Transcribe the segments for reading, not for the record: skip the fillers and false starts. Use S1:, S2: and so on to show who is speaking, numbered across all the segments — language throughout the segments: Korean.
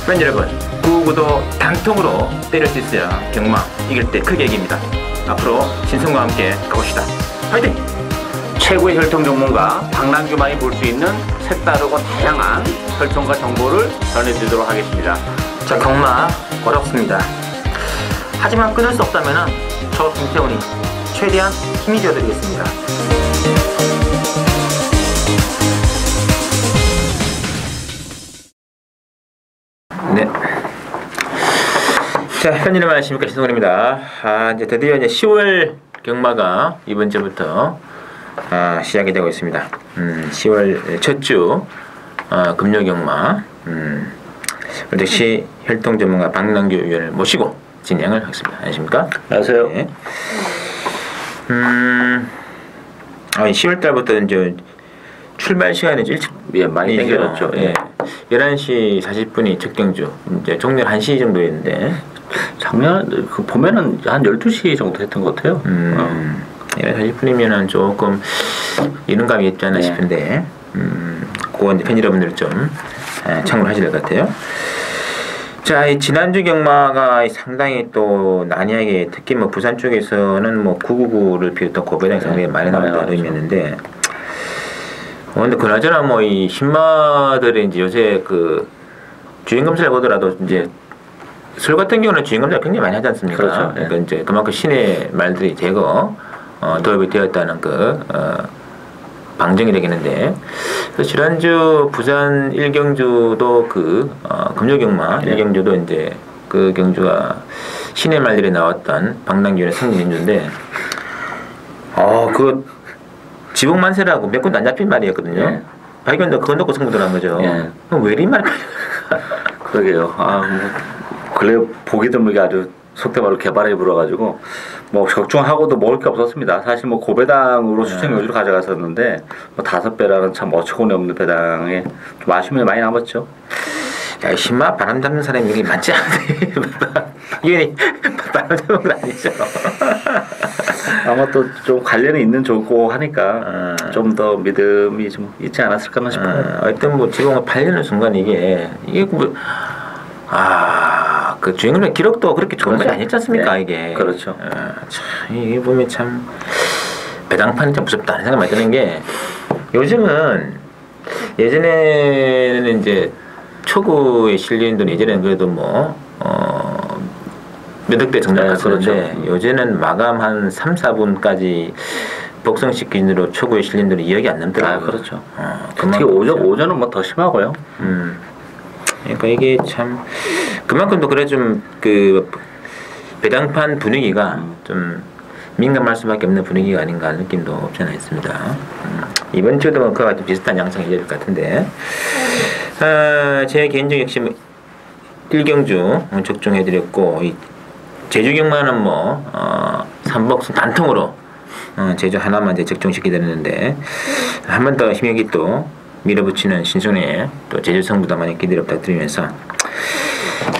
S1: 팬 여러분, 구구도 단통으로 때릴 수 있어야 경마 이길 때 크게 이깁니다. 앞으로 신성과 함께 가봅시다. 화이팅!
S2: 최고의 혈통 전문가 박남규만이 볼 수 있는 색다르고 다양한 혈통과 정보를 전해드리도록 하겠습니다.
S1: 자, 경마 어렵습니다. 하지만 끊을 수 없다면 저 김태훈이 최대한 힘이 되어드리겠습니다. 네. 자, 팬 여러분 안녕하십니까, 신성훈입니다. 이제 드디어 이제 10월 경마가 이번 주부터 시작이 되고 있습니다. 10월 첫 주 금요 경마 오늘 역시 혈통 전문가 박남규 위원을 모시고 진행을 하겠습니다. 안녕하십니까?
S2: 안녕하세요.
S1: 네. 10월 달부터 이제 출발 시간이 일찍
S2: 많이 땡겨졌죠.
S1: 예. 11시 40분이 첫 경주. 이제 종료가 1시 정도였는데
S2: 작년 그 봄에는 한 12시 정도 했던 것 같아요.
S1: 11시 40분이면은 조금 이른 감이 있지 않나 싶은데 그건 팬 여러분들 좀 참고하셔야 될 것 같아요. 자, 이 지난주 경마가 상당히 또 난이하게 특히 뭐 부산 쪽에서는 뭐 999를 비롯한 고배당 상당히 많이 나왔다는 의미였는데 근데 그나저나 뭐 이 신마들이 이제 요새 그 주행검사를 보더라도 이제 술 같은 경우는 주행검사를 굉장히 많이 하지 않습니까?
S2: 그렇죠.
S1: 그러니까 이제 그만큼 신의 말들이 제거 도입이 되었다는 방증이 되겠는데, 그래서 지난주 부산 1경주도 금요경마 1경주도 이제 그 경주가 신의 말들이 나왔던 박남규의 승리인주인데, 그 지붕만세라고 몇 군데 안 잡힌 말이었거든요. 발견도 그거 놓고 승부 들어간 거죠. 그럼 왜 이리 말?
S2: 그러게요. 근래 보기 드물게 아주 속대말로 개발해 불어가지고 뭐 적중하고도 먹을 게 없었습니다. 사실 뭐 고배당으로 수청 요지를 가져갔었는데 뭐 5배라는 참 어처구니 없는 배당에 좀 아쉬움이 많이 남았죠.
S1: 야, 신마 바람 잡는 사람이 여기 많지 않은데 이게 바람 잡는 건 아니죠.
S2: 아마 또 좀 관련이 있는 조고 하니까 좀 더 믿음이 좀 있지 않았을까 싶어요.
S1: 하여튼 뭐 지금 8년의 순간 이게 뭐 그 주행거리 기록도 그렇게 좋은 건 아니지 않습니까?
S2: 네.
S1: 이게
S2: 그렇죠.
S1: 참 이게 보면 참 배당판이 좀 무섭다는 생각 많이 드는 게, 요즘은 예전에는 이제 초구에 실린 돈 예전에는 그래도 뭐 몇 억대 정도 갔었는데
S2: 그렇죠.
S1: 요새는 마감 한 3, 4분까지 복성식 기준으로 초구에 실린 돈이 2억이 안 넘더라고요.
S2: 그렇죠. 특히 오전은 뭐 더 심하고요.
S1: 그러니까 이게 참 그만큼 또 그래 좀 그 배당판 분위기가 좀 민감할 수밖에 없는 분위기가 아닌가 하는 느낌도 없지 않아 있습니다. 이번 주도 그와 같은 비슷한 양상이 이어질 것 같은데, 제 개인적 역시 뭐 1경주 적중해드렸고, 이 제주 경마는 뭐 3복승 단통으로 제주 하나만 이제 적중시켜드렸는데, 한 번 더 힘있게 또 밀어붙이는 신승훈의 또 제주 성부도 많이 기대를 부탁드리면서,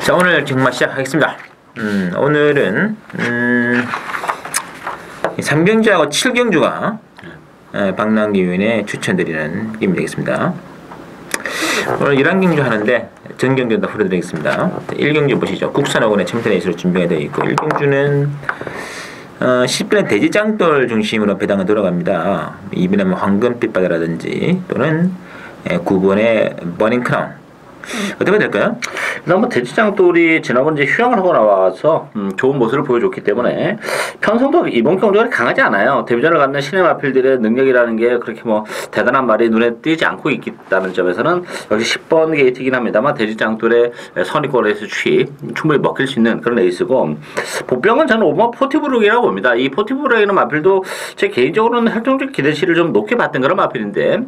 S1: 자, 오늘 경마 시작하겠습니다. 오늘은 3경주하고 7경주가 박남규 위원의 추천드리는 게임이 되겠습니다. 오늘 11경주 하는데 전경주도 풀어드리겠습니다. 1경주 보시죠. 국산어원의 첨단에이스로 준비가 되어 있고, 1경주는 10분의 돼지짱돌 중심으로 배당을 돌아갑니다. 2분의 황금빛 바다라든지 또는 9번의 버닝 크라운. 어떻게 될까요?
S2: 일단 뭐 돼지장돌이 지난번 이제 휴양을 하고 나와서 좋은 모습을 보여줬기 때문에 편성도 이번 경주가 강하지 않아요. 데뷔전을 갖는 신의 마필들의 능력이라는 게 그렇게 뭐 대단한 말이 눈에 띄지 않고 있다는 점에서는 역시 10번 게이트이긴 합니다만 돼지장돌의 선입권에서 충분히 먹힐 수 있는 그런 에이스고, 보병은 저는 5번 포티브룩이라고 봅니다. 이 포티브룩에는 마필도 제 개인적으로는 혈통적 기대치를 좀 높게 봤던 그런 마필인데,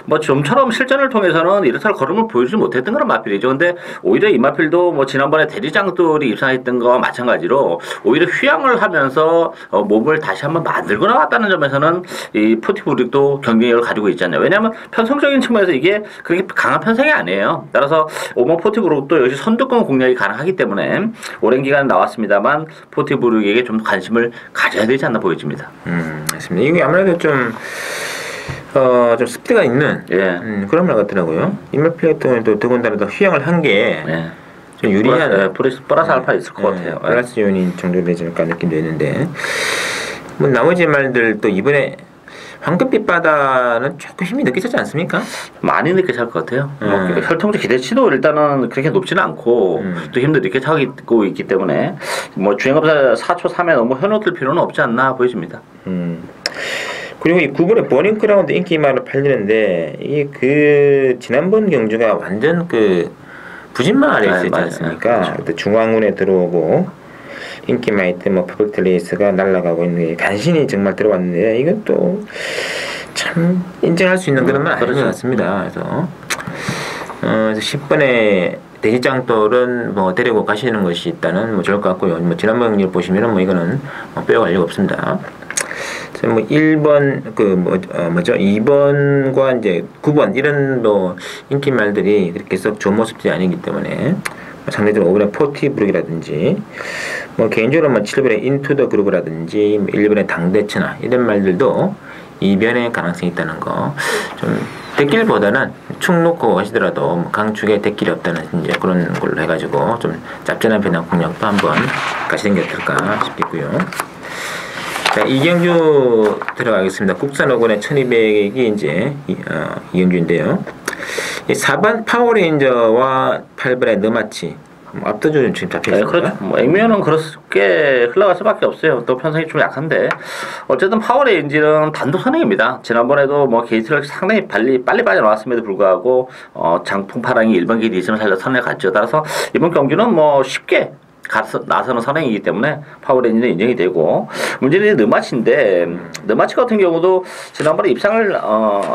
S2: 뭐 좀처럼 실전을 통해서는 이렇다 할 걸음을 보여주지 못했던 그런 마필이죠. 근데 오히려 이 마필도 뭐 지난번에 대리장돌이 입상했던 거와 마찬가지로 오히려 휴양을 하면서 몸을 다시 한번 만들고 나왔다는 점에서는 이 포티브릭도 경쟁력을 가지고 있잖아요. 왜냐하면 편성적인 측면에서 이게 그렇게 강한 편성이 아니에요. 따라서 오번 포티브릭도 역시 선두권 공략이 가능하기 때문에 오랜 기간 나왔습니다만 포티브릭에게 좀 관심을 가져야 되지 않나 보여집니다.
S1: 맞습니다. 이게 아무래도 좀 스피드가 있는 그런 말 같더라고요. 인물 플레이톤도 더군다나 더 휴양을 한 게 좀 유리한
S2: 플러스 알파 있을 것 같아요.
S1: 플러스 요인 정도 되지 않을까 느낌도 있는데 뭐 나머지 말들 또 이번에 황금빛 바다는 조금 힘이 느껴지지 않습니까?
S2: 많이 느껴질 것 같아요. 뭐 혈통적 기대치도 일단은 그렇게 높지는 않고 또 힘도 느껴지고 있기 때문에 뭐 주행검사 4초 3에 너무 현혹될 필요는 없지 않나 보여집니다.
S1: 그리고 이 9번의 버닝크라운드 인기말로 팔리는데 이게 그 지난번 경주가 완전 그 부진마을에 있었지 않습니까? 그때 중앙운에 들어오고 인기마이트 뭐 퍼펙트 레이스가 날아가고 있는데 간신히 정말 들어왔는데 이것도 참 인정할 수 있는 그런 건 아닌 것 같습니다. 그래서 10번에 대지장돌은 뭐 데리고 가시는 것이 있다는 뭐 좋을 것 같고요. 뭐 지난번 경기를 보시면은 뭐 이거는 뭐 빼어갈 이유가 없습니다. 그래서 뭐 1번 그 뭐죠 2번과 이제 9번 이런 뭐 인기말들이 그렇게 썩 좋은 모습들이 아니기 때문에 상대적으로 5번의 포티브룩이라든지 뭐 개인적으로 뭐 7번의 인투 더 그룹이라든지 1번의 당대천하 이런 말들도 이변의 가능성이 있다는 거 좀 대길보다는 축 놓고 하시더라도 뭐 강축에 대길이 없다는 이제 그런 걸로 해가지고 좀 짭짤한 변화 공략도 한번 가시는 게 어떨까 싶겠고요. 자, 이경주 들어가겠습니다. 국산 5권의 1200이 이제 이경주인데요. 4번 파워레인저와 8번의 느마치 압도적으로 지금 잡혀있습니다.
S2: 그렇죠. 뭐 액면은 그렇게 흘러갈 수밖에 없어요. 또 편성이 좀 약한데 어쨌든 파워레인지는 단독 선행입니다. 지난번에도 뭐 게이트를 상당히 빨리 빠져나왔음에도 불구하고 장풍파랑이 일반 게이트 리즘을 살려 선행을 갔죠. 따라서 이번 경기는 뭐 쉽게 나서는 선행이기 때문에 파워레인지는 인정이 되고 문제는 느마치인데 느마치 같은 경우도 지난번에 입상을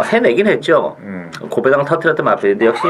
S2: 해내긴 했죠. 고배당 터뜨렸던 마필인데 역시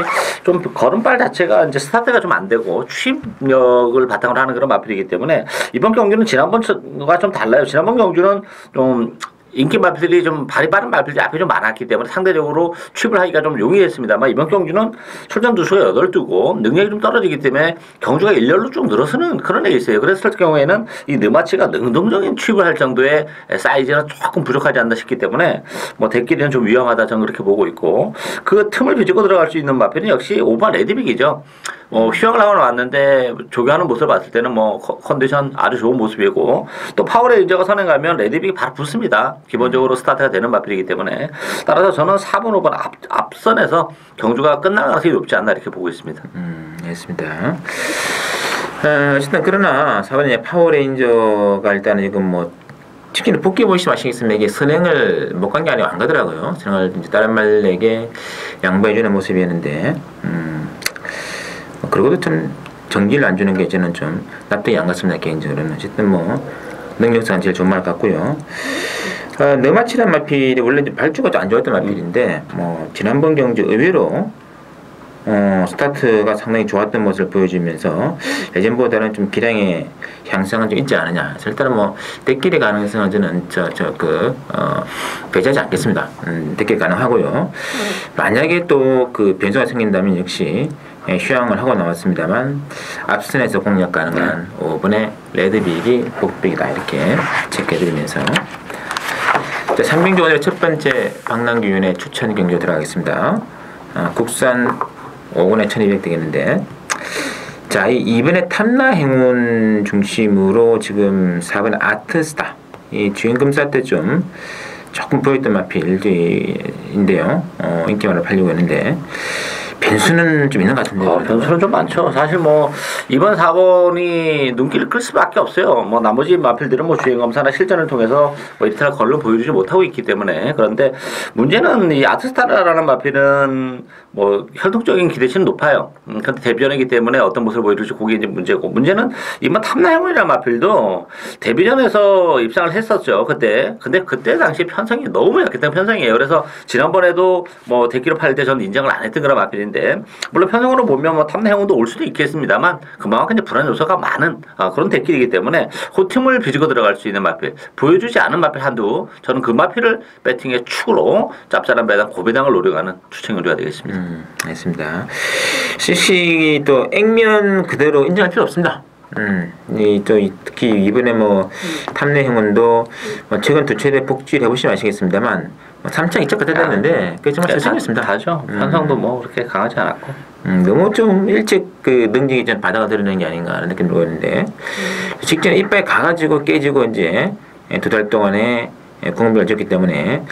S2: 좀 걸음발 자체가 이제 스타트가 좀 안 되고 추임력을 바탕으로 하는 그런 마필이기 때문에 이번 경기는 지난번과 좀 달라요. 지난번 경주는 좀 인기 마필들이 좀 발이 빠른 마필들이 앞에 좀 많았기 때문에 상대적으로 취입을 하기가 좀 용이했습니다만 이번 경주는 출전 두수가 8두고 능력이 좀 떨어지기 때문에 경주가 일렬로 쭉 늘어서는 그런 애 있어요. 그랬을 경우에는 이 느마치가 능동적인 취입을 할 정도의 사이즈는 조금 부족하지 않나 싶기 때문에 뭐 대끼리는 좀 위험하다 저는 그렇게 보고 있고 그 틈을 비집고 들어갈 수 있는 마필은 역시 5번 레디빅이죠. 휴양을 하고 나왔는데 조교하는 모습을 봤을 때는 뭐 컨디션 아주 좋은 모습이고 또 파워레인저가 선행 가면 레디빅이 바로 붙습니다. 기본적으로 스타트가 되는 마필이기 때문에 따라서 저는 4번, 5번 앞선에서 경주가 끝날 가능성이 높지 않나 이렇게 보고 있습니다.
S1: 알겠습니다. 어쨌든 그러나 4번의 파워레인저가 일단은 이건 뭐 특히는 복귀 보시면 아시겠습니다. 이게 선행을 못 간 게 아니고 안 가더라고요. 선행을 이제 다른 말에게 양보해주는 모습이었는데 그러고도 좀 전기를 안 주는 게 저는 좀 납득이 안 갔습니다. 개인적으로는. 어쨌든 뭐 능력상 제일 좋은 말 같고요. 느마치란 마필이 원래 발주가 안 좋았던 마필인데 뭐 지난번 경주 의외로 스타트가 상당히 좋았던 모습을 보여주면서 예전보다는 좀 기량의 향상은 좀 있지 않느냐. 일단은 뭐 대끼리 가능성은 저는 배제하지 않겠습니다. 대끼리 가능하고요. 만약에 또 그 변수가 생긴다면 역시 휴양을 하고 나왔습니다만 앞선에서 공략 가능한 5번의 레드빅이 복빅이다 이렇게 체크해드리면서 자, 3경주 오늘의 첫 번째 박남규윤의 추천 경주 들어가겠습니다. 국산 5권의 1200 되겠는데 자, 이번에 탐라 행운 중심으로 지금 4번 아트스타 이 주행금사 때 좀 조금 보였던 마필인데요. 인기만으로 팔리고 있는데 변수는 좀 있는 것 같은데요.
S2: 변수는 좀 많죠. 사실 뭐 이번 4번이 눈길을 끌 수밖에 없어요. 뭐 나머지 마필들은 뭐 주행검사나 실전을 통해서 뭐 이탈 걸로 보여주지 못하고 있기 때문에 그런데 문제는 이 아트스타라는 마필은 뭐 혈통적인 기대치는 높아요. 그런데 데뷔전이기 때문에 어떤 모습을 보여줄지 그게 이제 문제고 문제는 이번 탐라행운이라는 마필도 데뷔전에서 입상을 했었죠. 근데 그때 당시 편성이 너무 약했던 편성이에요. 그래서 지난번에도 뭐 대기로 팔 때 저는 인정을 안 했던 그런 마필인데 물론 편성으로 보면 뭐 탐내행운도 올 수도 있겠습니다만 그만큼 이제 불안 요소가 많은 그런 대길이기 때문에 그 틈을 비지고 들어갈 수 있는 마필 보여주지 않은 마필 한두 저는 그 마필을 배팅의 축으로 짭짤한 배당 고배당을 노려가는 추천 경주가 되겠습니다.
S1: 알겠습니다. CC 또 액면 그대로 인정할 필요 없습니다. 특히 이번에 뭐 탐내 행운도 뭐 최근 두 차례 복귀를 해보시면 아시겠습니다만 3차 2차까지 됐는데 그게 정말 잘생겼습니다.
S2: 다죠. 편성도 뭐 그렇게 강하지 않았고.
S1: 너무 좀 일찍 그 능력이 좀 바닥을 드러내는 게 아닌가 하는 느낌이 들었는데 직전에 이빨이 가가지고 깨지고 이제 2달 동안에 공백을 줬기 때문에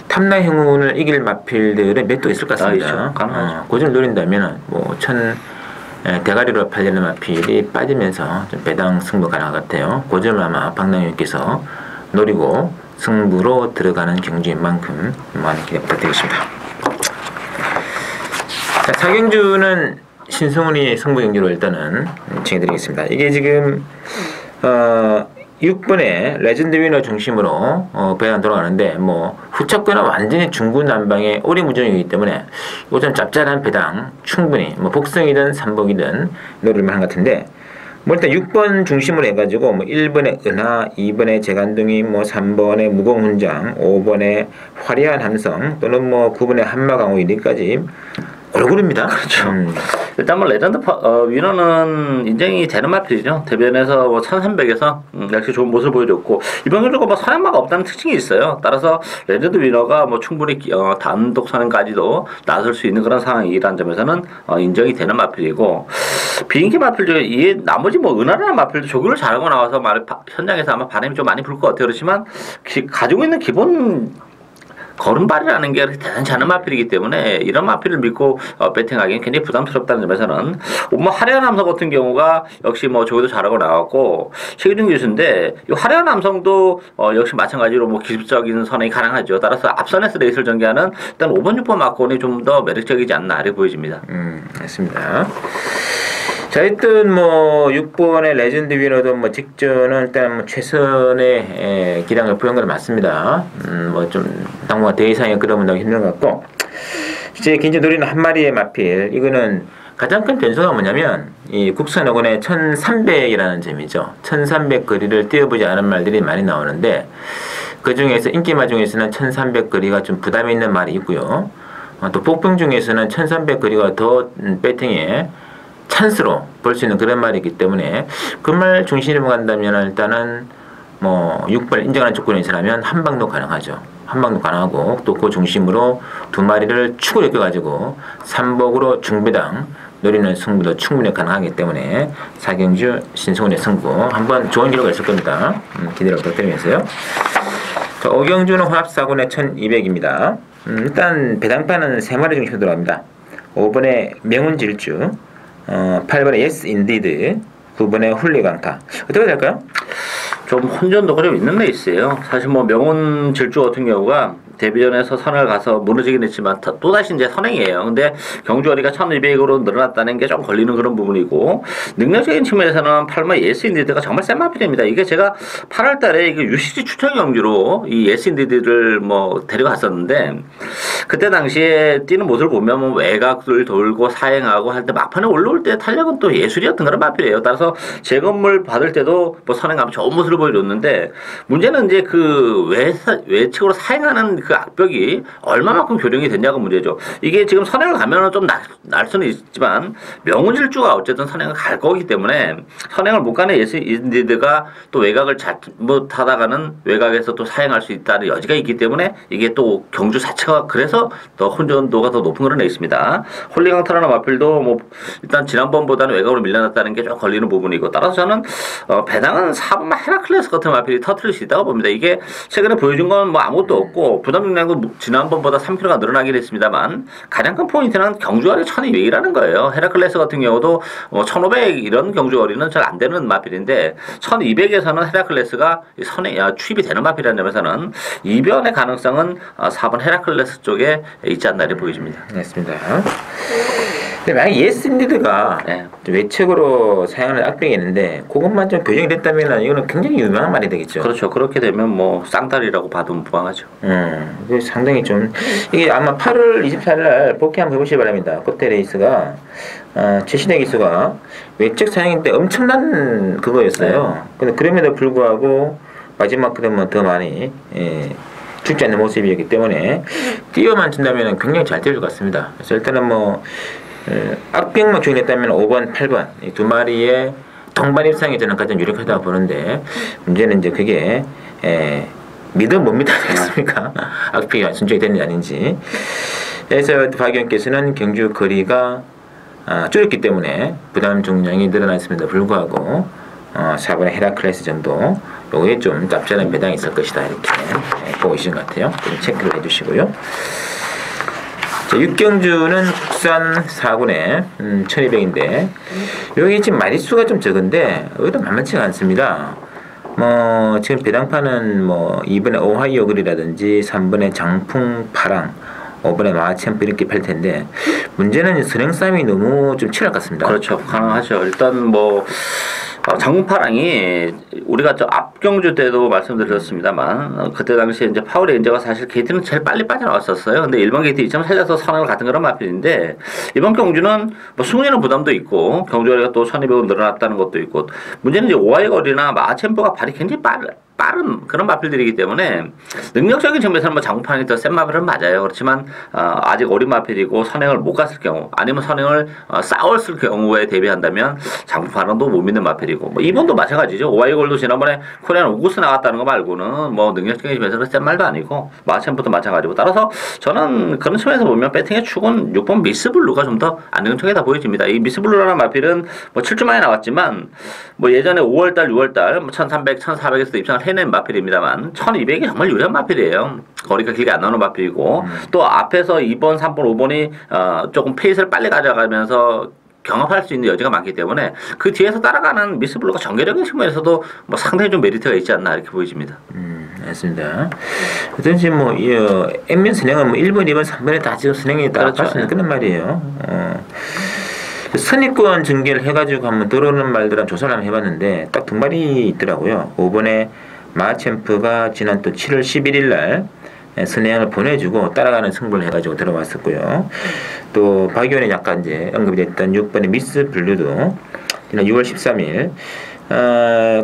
S1: 탐라 행운을 이길 마필들은 몇 도 있을 것 같습니다. 고전을 노린다면 뭐 대가리로 팔리는 마필이 빠지면서 좀 배당 승부 가능할 것 같아요. 고전을 아마 박남윤께서 노리고 승부로 들어가는 경주인 만큼 많은 기대 부탁드리겠습니다. 자, 사경주는 신승훈이 승부 경주로 일단은 진행드리겠습니다. 이게 지금 6번에 레전드 위너 중심으로 배당 돌아가는데 뭐 후척거나 완전히 중구난방의 오리무중이기 때문에 요즘 짭짤한 배당 충분히 뭐 복성이든 삼복이든 노릴만 한 것 같은데 뭐 일단 6번 중심으로 해가지고 뭐 1번에 은하, 2번에 재간둥이, 뭐 3번에 무공훈장, 5번에 화려한 함성 또는 뭐 9번에 한마강호 이리까지 얼굴입니다.
S2: 그렇죠. 일단 뭐 레전드 위너는 인정이 되는 마필이죠. 대변에서 뭐 1300에서 역시 좋은 모습을 보여줬고 이번 경주가 뭐 선행마가 없다는 특징이 있어요. 따라서 레전드 위너가 뭐 충분히 단독 선행까지도 나설 수 있는 그런 상황이라는 점에서는 인정이 되는 마필이고 비인기 마필 중에 이 나머지 뭐 은하라는 마필도 조교를 잘하고 나와서 현장에서 아마 바람이 좀 많이 불 것 같아요. 그렇지만 가지고 있는 기본 걸음발이라는 게 대단치 않은 마필이기 때문에 이런 마필을 믿고 배팅하기는 굉장히 부담스럽다는 점에서는 뭐 화려한 함성 같은 경우가 역시 뭐 저기도 잘하고 나왔고 최기준 교수인데 이 화려한 함성도 역시 마찬가지로 뭐 기술적인 선행이 가능하죠. 따라서 앞선에서 레이스를 전개하는 일단 5번 6번 막권이 좀 더 매력적이지 않나 이렇게 보여집니다.
S1: 맞습니다. 자, 일단 뭐 6번의 레전드 위너도 뭐 직전은 일단 뭐 최선의 기량을 보여한 건 맞습니다. 뭐 좀 당분간 대회상에 끌어본다고 힘든 것 같고 이제 긴지 노리는 한 마리의 마필 이거는 가장 큰 변수가 뭐냐면 이 국산어곤의 1300이라는 점이죠. 1300 거리를 뛰어보지 않은 말들이 많이 나오는데 그 중에서 인기말 중에서는 1300 거리가 좀 부담이 있는 말이 있고요. 또 복병 중에서는 1300 거리가 더 배팅에 찬스로 볼 수 있는 그런 말이기 때문에 그 말 중심으로 간다면 일단은 뭐 6번 인정하는 조건이 있으라면 한방도 가능하죠. 한방도 가능하고 또 그 중심으로 두 마리를 축으로 엮어가지고 삼복으로 중배당 노리는 승부도 충분히 가능하기 때문에 사경주 신승훈의 승부 한번 좋은 기록을 했을 겁니다. 기대를 부탁드리면서요. 자, 오경주는 혼합사군의 1200입니다. 일단 배당판은 3마리 중심으로 들어갑니다. 5번에 명운질주 8번에 Yes Indeed, 9번에 훌리강타. 어떻게 될까요?
S2: 좀 혼전도가 좀 있는 레이스예요. 사실 뭐 명운 질주 같은 경우가 데뷔전에서 선을 가서 무너지긴 했지만 또다시 이제 선행이에요. 근데 경주거리가 1200으로 늘어났다는 게 좀 걸리는 그런 부분이고 능력적인 측면에서는 8번 예스인디드가 정말 센 마필입니다. 이게 제가 8월 달에 이게 UCG 추천 경주로 이 예스인디드를 뭐 데려갔었는데 그때 당시에 뛰는 모습을 보면 뭐 외곽을 돌고 사행하고 할 때 막판에 올라올 때 탄력은 또 예술이었던 그런 마필이에요. 따라서 재건물 받을 때도 뭐 선행하면 좋은 모습을 보여줬는데 문제는 이제 그 외측으로 사행하는 그 악벽이 얼마만큼 교령이 됐냐가 문제죠. 이게 지금 선행을 가면은 좀 날 수는 있지만 명운질주가 어쨌든 선행을 갈 거기 때문에 선행을 못 가는 예스인디드가 또 외곽을 잘못하다가는 외곽에서 또 사행할 수 있다는 여지가 있기 때문에 이게 또 경주 자체가 그래서 더 혼전도가 더 높은 그런 레이스입니다. 홀리강타라는 마필도 뭐 일단 지난번보다는 외곽으로 밀려났다는 게 좀 걸리는 부분이고 따라서 저는 배당은 4번 헤라클레스 같은 마필이 터트릴 수 있다고 봅니다. 이게 최근에 보여준 건 뭐 아무것도 없고 부담 중량도 지난번보다 3kg가 늘어나긴 했습니다만 가장 큰 포인트는 경주거리 1200이라는 거예요. 헤라클레스 같은 경우도 1500 이런 경주거리는 잘 안 되는 마필인데 1200에서는 헤라클레스가 추입이 되는 마필이라는 점에서는 이변의 가능성은 4번 헤라클레스 쪽에 있지 않나 이렇게 보여집니다.
S1: 맞습니다. 근데 만약 예스인디드가 외측으로 사용하는 악병이 있는데 그것만 좀 교정이 됐다면 이거는 굉장히 유명한 말이 되겠죠.
S2: 그렇죠. 그렇게 되면 뭐 쌍다리라고 봐도 무방하죠.
S1: 상당히 좀 이게 아마 8월 24일날 복귀 한번 해보시기 바랍니다. 그때 레이스가 최신의 기수가 외측 사용일 때 엄청난 그거였어요. 근데 그럼에도 불구하고 마지막 그러면 더 많이 죽지 않는 모습이었기 때문에 뛰어만 준다면 굉장히 잘 뛰어줄 것 같습니다. 그래서 일단은 뭐 악병만 교정했다면 5번, 8번 이 두 마리의 동반 입상이 저는 가장 유력하다고 보는데 문제는 이제 그게 믿음 못 믿어야 되겠습니까? 악병이 순종이 됐는지 아닌지. 그래서 박 의원께서는 경주 거리가 줄였기 때문에 부담 종량이 늘어났음에도 불구하고 4번의 헤라클레스 정도 요게 좀 짭짤한 배당이 있을 것이다 이렇게 보고 계시는 것 같아요. 좀 체크를 해주시고요. 자, 육경주는 국산 4군에 1200인데 여기 지금 마리수가 좀 적은데 여기도 만만치가 않습니다. 뭐 지금 배당판은 뭐 2번에 오하이오 글이라든지 3번에 장풍 파랑 5번에 마하챔프 이렇게 팔 텐데 문제는 선행 싸움이 너무 좀 치열할 것 같습니다.
S2: 그렇죠. 가능하죠. 일단 뭐 장문파랑이 우리가 저 앞경주 때도 말씀드렸습니다만 그때 당시에 이제 파워레인저가 사실 게이트는 제일 빨리 빠져나왔었어요. 근데 일반 게이트 2점 살려서 선행을 같은 그런 마필인데 이번 경주는 뭐 승리는 부담도 있고 경주거리가 또 1200원 늘어났다는 것도 있고 문제는 이제 오하이 거리나 마하챔프가 발이 굉장히 빠른 그런 마필들이기 때문에 능력적인 측면에서는 뭐 장문파랑이 더 센 마필은 맞아요. 그렇지만 아직 어린 마필이고 선행을 못 갔을 경우 아니면 선행을 싸웠을 경우에 대비한다면 장문파랑도 못 믿는 마필이고 뭐 이번도 마찬가지죠. 오하이골도 지난번에 코리안 오구스 나왔다는 거 말고는 뭐 능력적인 측면에서는 센 말도 아니고 마하챔프도 마찬가지고 따라서 저는 그런 측면에서 보면 배팅의 축은 6번 미스블루가 좀 더 안정적이다 보여집니다. 이 미스블루라는 마필은 뭐 7주 만에 나왔지만 뭐 예전에 5월달 6월달 뭐 1300, 1400에서 입상을 해낸 마필입니다만 1200이 정말 유리한 마필이에요. 거리가 길게 안 나오는 마필이고 또 앞에서 2번, 3번, 5번이 조금 페이스를 빨리 가져가면서 경합할 수 있는 여지가 많기 때문에 그 뒤에서 따라가는 미스블루가 전개적인 측면에서도 뭐 상당히 좀 메리트가 있지 않나 이렇게 보여집니다.
S1: 맞습니다. 어쩐지 뭐 N면 선행은 뭐 1번, 2번, 3번에 다 지금 선행이 다
S2: 그렇죠.
S1: 할 수 있는 그런 말이에요. 선입권 전개를 해가지고 한번 들어오는 말들 한 조사를 한번 해봤는데 딱 두 마리 있더라고요. 5번에 마하챔프가 지난 또 7월 11일 날 선행을 보내주고 따라가는 승부를 해가지고 들어왔었고요. 또 박 의원이 약간 이제 언급이 됐던 6번의 미스 블루도 지난 6월 13일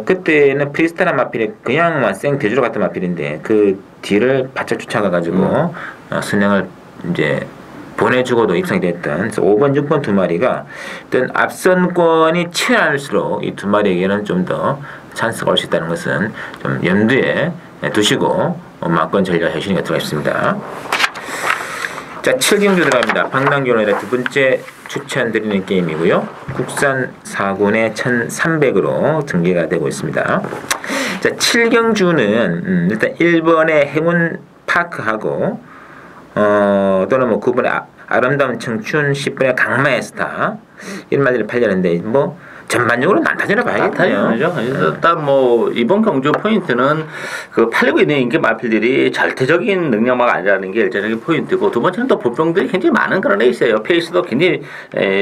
S1: 그때는 프리스타나 마필이 그냥 생 대주로 같은 마필인데 그 뒤를 바짝 쫓아가가지고 선행을 이제 보내주고도 입상이 됐던 그래서 5번, 6번 두 마리가 어떤 앞선권이 치열할수록 이 두 마리에게는 좀 더 찬스가 올 수 있다는 것은 좀 염두에 두시고 막권 전략 하시는 게 들어가 있습니다. 자, 7경주 들어갑니다. 박남규원의 두 번째 추천드리는 게임이고요. 국산 4군에 1300으로 등기가 되고 있습니다. 자, 7경주는 일단 1번의 행운 파크하고 또는 뭐 9번의 아름다운 청춘, 10번의 강마의 스타 이런 말들을 팔려는데 뭐 전반적으로 난타전을 봐야겠네요.
S2: 일단 뭐 이번 경주 포인트는 그 팔리고 있는 인기 마필들이 절대적인 능력만 아니라는 게 일차적인 포인트고 두 번째는 또 보병들이 굉장히 많은 그런 레이스예요. 페이스도 굉장히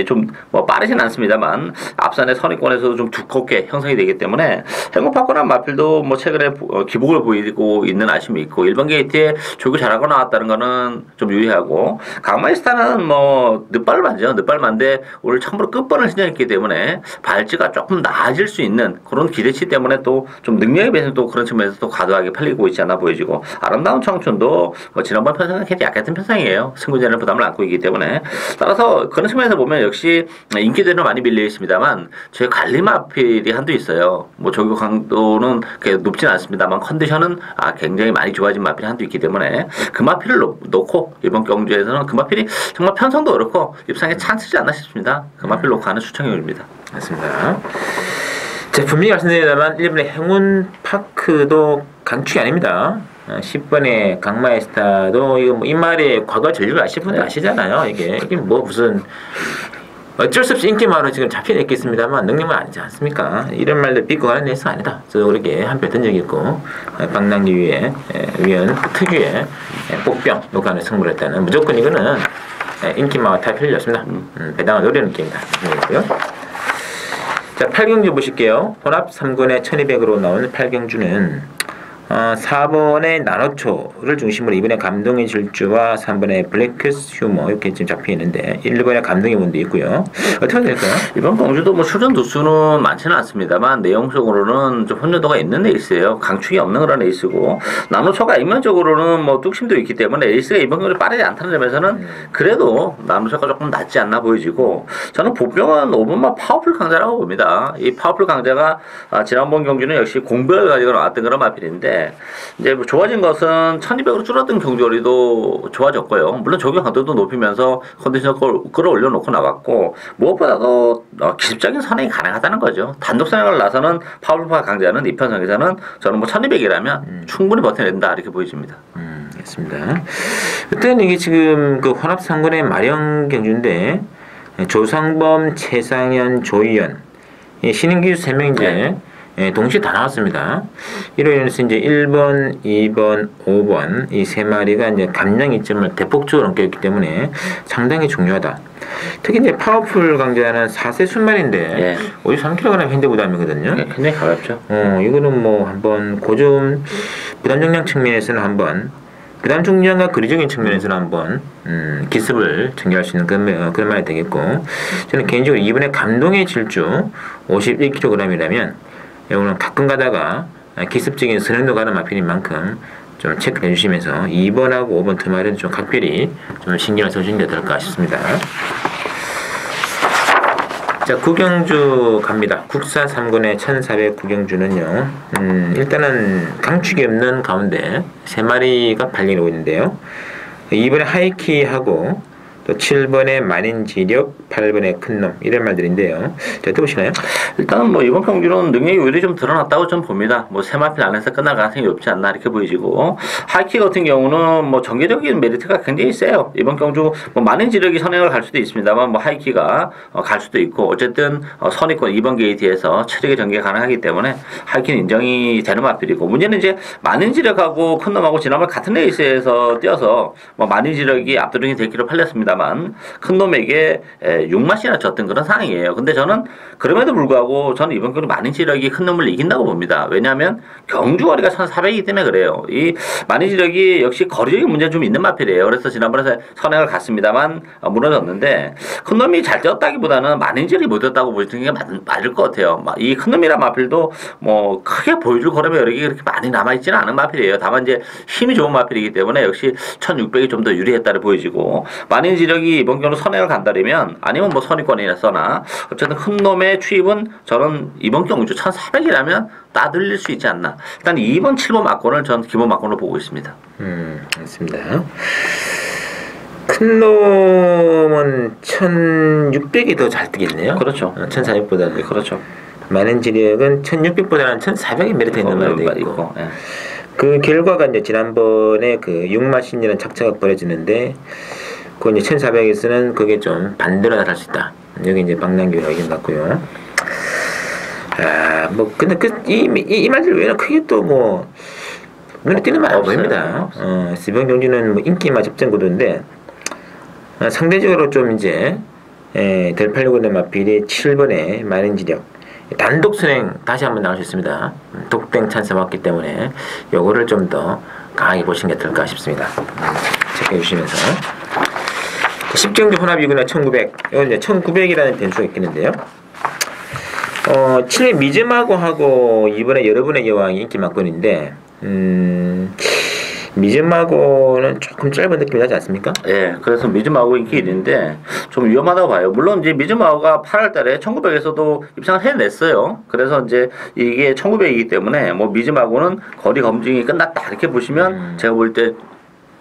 S2: 좀 뭐 빠르진 않습니다만 앞선의 선입권에서도 좀 두껍게 형성이 되기 때문에 행운파권한 마필도 뭐 최근에 기복을 보이고 있는 아쉬움이 있고 일반 게이트에 조교 잘하고 나왔다는 거는 좀 유리하고 강마이스타는 뭐 늦발만죠. 늦발만데 오늘 처음으로 끝번을 신청했기 때문에 발찌가 조금 나아질 수 있는 그런 기대치 때문에 또 좀 능력에 비해서 또 그런 측면에서 또 과도하게 팔리고 있지 않나 보여지고 아름다운 청춘도 뭐 지난번 편성은 굉장히 약했던 편성이에요. 승부전의 부담을 안고 있기 때문에 따라서 그런 측면에서 보면 역시 인기들은 많이 밀려 있습니다만 제 관리 마필이 한두 있어요. 뭐 조교 강도는 높진 않습니다만 컨디션은 굉장히 많이 좋아진 마필이 한두 있기 때문에 그 마필을 놓고 이번 경주에서는 그 마필이 정말 편성도 그렇고 입상에 찬스지 않나 싶습니다. 그 마필 놓고 하는 수청용입니다.
S1: 맞습니다. 자, 분명히 말씀드리자면 1번의 행운파크도 강축이 아닙니다. 10번의 강마의 스타도 이거 뭐 이 말의 과거 전류를 아시는 분들 아시잖아요. 이게 뭐 무슨 어쩔 수 없이 인기만으로 지금 잡혀냈겠습니다만 능력은 아니지 않습니까? 이런 말들 믿고 가는 레이스 아니다. 저도 그렇게 한 표 든 적이 있고 박남기 위원 특유의 복병 녹화는 승부를 했다는 무조건 이거는 인기만과 탈 필요 없습니다. 배당을 노리는 게임이다. 자, 8경주 보실게요. 혼합 3군에 1200으로 나온 8경주는 4번의 나노초를 중심으로 2번의 감동의 질주와 3번의 블랙스 휴머 이렇게 지금 잡혀 있는데 1번의 감동의 문도 있고요. 어떻게 될까요?
S2: 이번 경주도 뭐 출전 두수는 많지는 않습니다만 내용적으로는 좀 혼돈도가 있는 레이스예요. 강축이 없는 그런 레이스고 나노초가 인면적으로는 뭐 뚝심도 있기 때문에 레이스가 이번 경주 빠르지 않다는 점에서는 그래도 나노초가 조금 낫지 않나 보여지고 저는 보병은 5번만 파워풀 강자라고 봅니다. 이 파워풀 강자가 지난번 경주는 역시 공백을 가지고 나왔던 그런 마필인데 있는데 이제 뭐 좋아진 것은 1200으로 줄어든 경주거리도 좋아졌고요. 물론 조기 강도도 높이면서 컨디션을 끌어올려 놓고 나갔고 무엇보다도 기습적인 선행이 가능하다는 거죠. 단독 선행을 나서는 파울파 강자는 이편성에서는 저는 뭐 1200이라면 충분히 버텨낸다 이렇게 보여집니다.
S1: 알겠습니다. 일단 이게 지금 그 혼합 상권의 마령 경주인데 조상범, 최상현, 조희연 신인 기수 3명 이제 동시에 다 나왔습니다. 이로 인해서 이제 1번, 2번, 5번 이 세 마리가 이제 감량 이점을 대폭적으로 넘겼기 때문에 상당히 중요하다. 특히 이제 파워풀 강자는 4세 순말인데 53kg 현대 부담이거든요.
S2: 굉장히 가볍죠.
S1: 이거는 뭐 한번 고좀 부담 정량 측면에서는 한번 부담 중량과 거리적인 측면에서는 한번 기습을 증명할 수 있는 그런 말이 되겠고 저는 개인적으로 이번에 감동의 질주 51kg이라면 이거는 가끔 가다가 기습적인 선행도 가는 마필인 만큼 좀 체크해 주시면서 2번하고 5번 두 마리는 좀 각별히 좀 신경을 써주는 게 어떨까 싶습니다. 자, 구경주 갑니다. 국사 3군의 1400 구경주는요, 일단은 강축이 없는 가운데 3마리가 발리고 있는데요. 2번에 하이키하고 또 7번에 만인지력, 8번에 큰놈 이런 말들인데요. 자, 어떠보시나요?
S2: 일단은 뭐 이번 경주는 능력이 오히려 좀 드러났다고 좀 봅니다. 뭐 세 마필 안에서 끝날 가능성이 높지 않나 이렇게 보이지고 하이키 같은 경우는 뭐 전개적인 메리트가 굉장히 세요. 이번 경주 뭐 만인지력이 선행을 갈 수도 있습니다만 뭐 하이키가 갈 수도 있고 어쨌든 선의권 2번 게이트에서 체력의 전개가 가능하기 때문에 하이키는 인정이 되는 마필이고 문제는 이제 만인지력하고 큰놈하고 지난번 같은 레이스에서 뛰어서 뭐 만인지력이 압도적인 대기로 팔렸습니다. 큰 놈에게 6마시나 졌던 그런 상황이에요. 근데 저는 그럼에도 불구하고 저는 이번 경기 만인지력이 큰 놈을 이긴다고 봅니다. 왜냐하면 경주거리가 1400이기 때문에 그래요. 이 만인지력이 역시 거리적인 문제가 좀 있는 마필이에요. 그래서 지난번에 선행을 갔습니다만 무너졌는데 큰 놈이 잘 뛰었다기보다는 만인지력이 못 뛰었다고 보시는 게 맞을 것 같아요. 이 큰 놈이란 마필도 뭐 크게 보여줄 거라면 여러 개 그렇게 많이 남아있지는 않은 마필이에요. 다만 이제 힘이 좋은 마필이기 때문에 역시 1600이 좀 더 유리했다를 보여지고 만인지력이 이번 경우 선행을 간다면 아니면 뭐 선의권이나 써나 어쨌든 큰 놈의 추입은 저는 이번 경주 1400이라면 따돌릴 수 있지 않나. 일단 2번, 7번 막권을 전 기본 막권으로 보고 있습니다.
S1: 알겠습니다. 큰 놈은 1600이 더 잘 뜨겠네요.
S2: 그렇죠.
S1: 1400보다는.
S2: 네, 그렇죠.
S1: 만인지력은 1600보다는 1400이 메리트 있는 말도 있고. 그 결과가 이제 지난번에 그 6마신이라는 착착가 벌어지는데 그 이제 1400에서는 그게 좀 반대로 나타날 수 있다. 여기 이제 박남규가 의견 같고요. 뭐 근데 이 말들 외에는 크게 또 뭐 눈에 띄는 말 없습니다. 시범 경주는 뭐 인기마 접전 구도인데 상대적으로 좀 이제 덜 팔리고 있는 마필이 7번에 만인지력 단독 선행 다시 한번 나올 수 있습니다. 독땡 찬스 왔기 때문에 요거를 좀 더 강하게 보시는 게 어떨까 싶습니다. 체크해 주시면서 10경주 혼합 2군의 1900 이건 이제 1900이라는 변수가 있겠는데요. 7회 미즈마고 하고 이번에 여러분의 여왕이 인기 만권인데 미즈마고는 조금 짧은 느낌이 나지 않습니까?
S2: 예, 그래서 미즈마고 인기 1인데 좀 위험하다고 봐요. 물론 이제 미즈마고가 8월 달에 1900에서도 입상을 해냈어요. 그래서 이제 이게 1900이기 때문에 뭐 미즈마고는 거리 검증이 끝났다 이렇게 보시면 제가 볼 때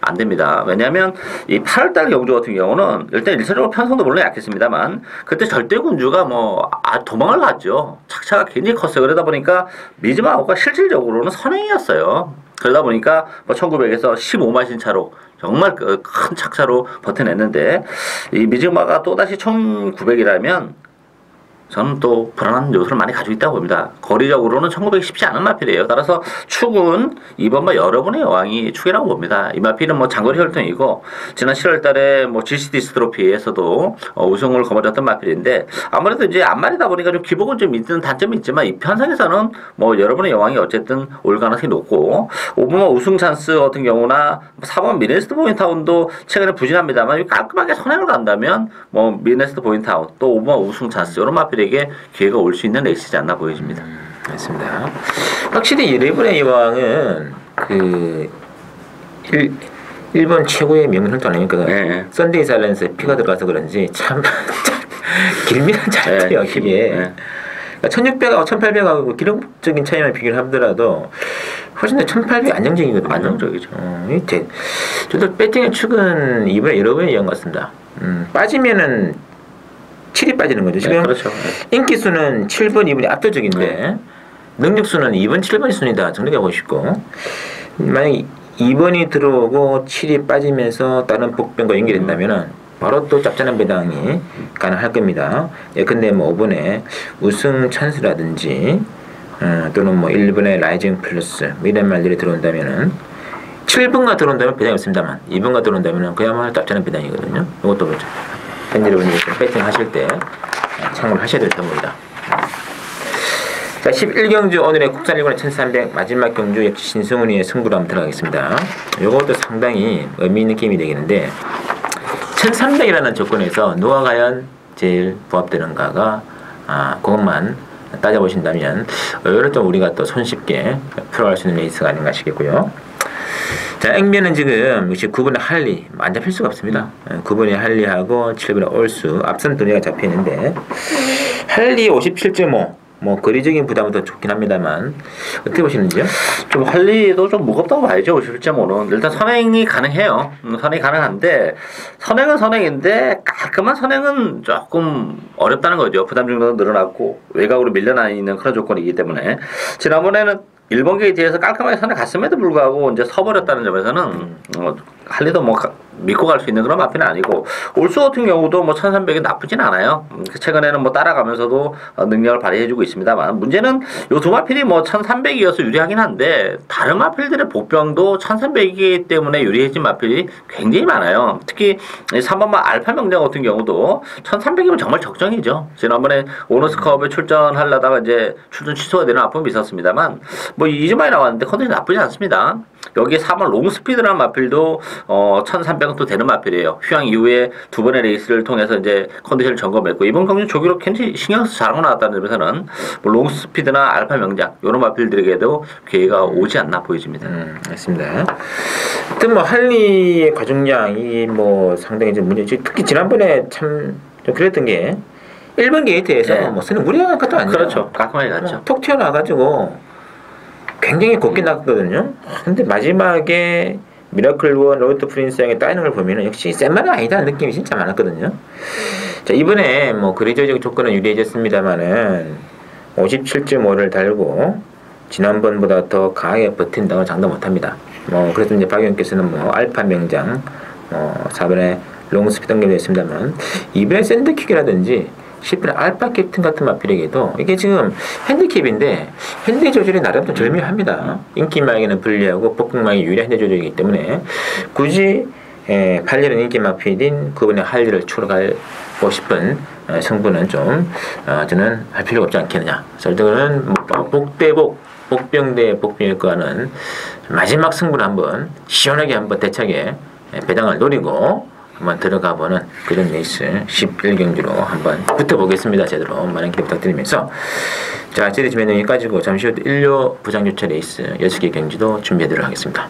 S2: 안 됩니다. 왜냐하면 이 8월달 경주 같은 경우는 일단 1차적으로 편성도 물론 약했습니다만 그때 절대군주가 뭐 도망을 갔죠. 착차가 굉장히 컸어요. 그러다 보니까 미즈마고가 실질적으로는 선행이었어요. 그러다 보니까 뭐 1900에서 15마신 차로 정말 큰 착차로 버텨냈는데 이 미즈마가 또다시 1900이라면 저는 또 불안한 요소를 많이 가지고 있다고 봅니다. 거리적으로는 1900이 쉽지 않은 마필이에요. 따라서 축은 이번 여러 분의 여왕이 축이라고 봅니다. 이 마필은 뭐 장거리 혈통이고 지난 7월 달에 뭐 GCD스 트로피에서도 우승을 거머쥐었던 마필인데 아무래도 이제 앞말이다 보니까 좀 기복은 좀 있는 단점이 있지만 이 편성에서는 뭐 여러 분의 여왕이 어쨌든 올 가능성이 높고 5번 우승 찬스 같은 경우나 4번 미네스트 보인타운도 최근에 부진합니다만 깔끔하게 선행을 간다면 뭐 미네스트 보인타운 또 5번 우승 찬스 이런 마필 에게 기회가 올 수 있는 레이스지 않나 보여집니다.
S1: 맞습니다. 확실히 레이블의 여왕은 그 일본 최고의 명혈도 아닙니까?
S2: 네.
S1: 썬데이 사이렌스에 피가 들어가서 그런지 참 길미는 잘 뛰어요. 기에 1600하고 1800하고 기록적인 차이만 비교를 하더라도 훨씬 더 1800이 안정적이거든요.
S2: 안정적이죠.
S1: 저도 배팅의 축은 이번에 여러 번 이어온 것 같습니다. 빠지면은 7이 빠지는 거죠. 지금
S2: 네, 그렇죠.
S1: 인기수는 7번, 2번이 압도적인데 능력수는 2번, 7번이 순위다 정리하고 싶고 만약 2번이 들어오고 7이 빠지면서 다른 복병과 연결된다면은 바로 또 짭짤한 배당이 가능할 겁니다. 예컨대 뭐 5번에 우승 찬스라든지 또는 뭐 1번에 라이징 플러스 뭐 이런 말들이 들어온다면은 7번가 들어온다면 배당이 없습니다만 2번가 들어온다면 그야말로 짭짤한 배당이거든요. 이것도 그렇죠. 팬 여러분이 배팅 하실 때 참고하셔야 될 점입니다. 자, 11경주 오늘의 국산 1군의 1300 마지막 경주 역시 신승훈이의 승부로 한번 들어가겠습니다. 이것도 상당히 의미 있는 게임이 되겠는데 1300이라는 조건에서 누가 과연 제일 부합되는가가 그것만 따져보신다면 오히려 좀 우리가 또 손쉽게 풀어갈 수 있는 레이스가 아닌가 싶겠고요. 자, 앵면은 지금 역시 9번의 할리 안 잡힐 수가 없습니다. 9번의 할리하고 7번의 올수 앞선 두 개가 잡히는데 할리 57.5 뭐 거리적인 부담은 더 좋긴 합니다만 어떻게 보시는지요?
S2: 좀 할리도 좀 무겁다고 봐야죠. 51.5는 일단 선행이 가능해요. 선행이 가능한데 선행은 선행인데 깔끔한 선행은 조금 어렵다는 거죠. 부담 정도는 늘어났고 외곽으로 밀려나 있는 그런 조건이기 때문에 지난번에는 1번 게이트에서 깔끔하게 선에 갔음에도 불구하고 이제 서버렸다는 점에서는 할리도 뭐 믿고 갈 수 있는 그런 마필은 아니고 올수 같은 경우도 뭐 1300이 나쁘진 않아요. 최근에는 뭐 따라가면서도 능력을 발휘해주고 있습니다만 문제는 요 두 마필이 뭐 1300이어서 유리하긴 한데 다른 마필들의 복병도 1300이기 때문에 유리해진 마필이 굉장히 많아요. 특히 3번마 알파 명장 같은 경우도 1300이면 정말 적정이죠. 지난번에 오너스컵에 출전하려다가 이제 출전 취소가 되는 아픔이 있었습니다만 뭐 이즈마에 나왔는데 컨디션이 나쁘지 않습니다. 여기에 4번 롱스피드라는 마필도 1300은 또 되는 마필이에요. 휴양 이후에 두 번의 레이스를 통해서 이제 컨디션을 점검했고 이번 경기 조기로 굉장히 신경써 잘하고 나왔다는 점에서는 뭐 롱스피드나 알파 명장 이런 마필들에게도 기회가 오지 않나 보여집니다.
S1: 맞습니다. 하여튼 뭐 할리의 과중량이 뭐 상당히 좀 문제지. 특히 지난번에 참 좀 그랬던 게 1번 게이트에서
S2: 네.
S1: 뭐 쓰는 무리한 것도 아니에요.
S2: 그렇죠. 깔끔하게 갔죠.
S1: 톡 튀어나와가지고 굉장히 곱게 나갔거든요. 근데 마지막에 미라클1 로버트 프린스 형이 따이는 걸 보면은 역시 센 말은 아니다는 느낌이 진짜 많았거든요. 자, 이번에 뭐 거리조적 조건은 유리해졌습니다만은 57.5를 달고 지난번보다 더 강하게 버틴다고 장담 못합니다. 뭐 그래서 이제 박 의원께서는 뭐 알파 명장 4번에 롱스피드 연결되어 있습니다만 이번에 샌드킥이라든지 실제로 알파 캡틴 같은 마필에게도 이게 지금 핸디캡인데 핸디 조절이 나름 좀 절묘합니다. 인기마에게는 불리하고 복근마에게 유리한 핸디 조절이기 때문에 굳이 팔리는 인기 마필인 그분의 할리를 추락하고 싶은 성분은 좀 저는 할 필요가 없지 않겠느냐. 설득은 복대복 복병 대 복병일 거는 마지막 승부를 한번 시원하게 한번 대차게 배당을 노리고 한번 들어가 보는 그런 레이스 11경주로 한번 붙어보겠습니다. 제대로 많은 기대 부탁드리면서 자, 제대지면 여기까지고 잠시 후 1료 부장교차 레이스 6개 경주도 준비하도록 하겠습니다.